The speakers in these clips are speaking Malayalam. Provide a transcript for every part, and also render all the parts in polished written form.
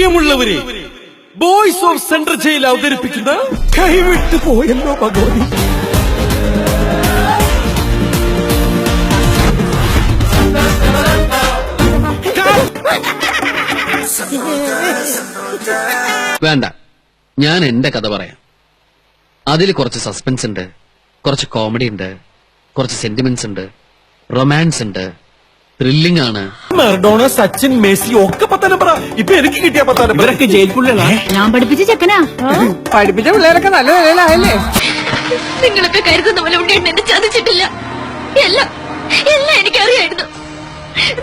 പ്രിയമുള്ളവരെ, ബോയ്സ് ഓഫ് സെൻട്രൽ ജയിൽ അവതരിപ്പിക്കുന്ന കൈവിട്ടു പോയല്ലോ ഭഗവതി. വേണ്ട, ഞാൻ എന്റെ കഥ പറയാം. അതിൽ കുറച്ച് സസ്പെൻസ് ഉണ്ട്, കുറച്ച് കോമഡി ഉണ്ട്, കുറച്ച് സെന്റിമെന്റ്സ് ഉണ്ട്, റൊമാൻസ് ഉണ്ട്, ത്രില്ലിംഗ് ആണ്. മറഡോണ, സച്ചിൻ, മെസ്സി ഒക്കെ 10 നമ്പർ. ഇപ്പൊ എനിക്ക് കിട്ടിയ 10 നമ്പർ. ഇവരൊക്കെ ജയിൽക്കുള്ളിലാ. ഞാൻ പഠിപ്പിച്ച ചെക്കനാ. പഠിപ്പിച്ച പിള്ളേരൊക്കെ നല്ല നിലയിലായല്ലേ? നിങ്ങളൊക്കെ കരുതുന്ന പോലെ ഉണ്ണിയേട്ടൻ എന്നെ ചതിച്ചിട്ടില്ല. എല്ലാം എല്ലാം എനിക്കറിയായിരുന്നു.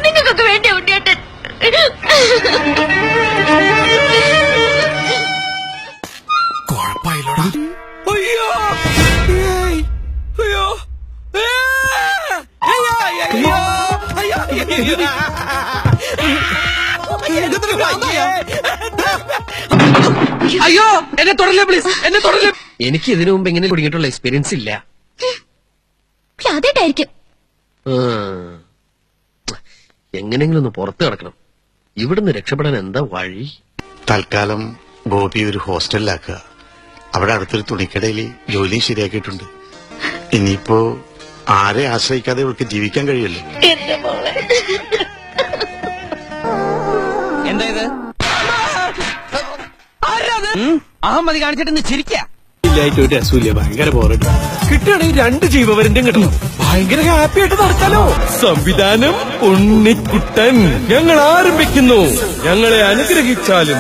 നിങ്ങൾക്കൊക്കെ വേണ്ട ഉണ്ണിയേട്ടൻ. കുഴപ്പമില്ലടാ. അയ്യോ അയ്യോ അയ്യോ, എന്നെ തൊടല്ലേ പ്ലീസ്, എന്നെ തൊടല്ലേ. എനിക്ക് ഇതിനു മുമ്പ് ഇങ്ങനെ കുടുങ്ങിയിട്ടുള്ള എക്സ്പീരിയൻസ് ഇല്ല. അതേട്ടായിരിക്കും. എങ്ങനെങ്കിലും ഒന്ന് പുറത്ത് കിടക്കണം. ഇവിടുന്ന് രക്ഷപ്പെടാൻ എന്താ വഴി? തൽക്കാലം ഗോപി ഒരു ഹോസ്റ്റലിലാക്കുക. അവിടെ അടുത്തൊരു തുണിക്കടയിൽ ജോലിയും ശരിയാക്കിയിട്ടുണ്ട്. ഇനിയിപ്പോ ആരെ ആശ്രയിക്കാതെ ഇവൾക്ക് ജീവിക്കാൻ കഴിയല്ലോ. എന്റെ മോളെ. എന്താ ഇത്? അഹമ്മതി കാണിച്ചിട്ട് ചിരിക്ക. ഇല്ലായിട്ട് ഒരു രസമില്ല. ഭയങ്കര ബോറടി. കിട്ടുകയാണെങ്കിൽ 2 ജീവവരന്റെയും കിട്ടണം. ഭയങ്കര ഹാപ്പി ആയിട്ട് നടത്താലോ. സംവിധാനം ഉണ്ണിക്കുട്ടൻ. ഞങ്ങൾ ആരംഭിക്കുന്നു. ഞങ്ങളെ അനുഗ്രഹിച്ചാലും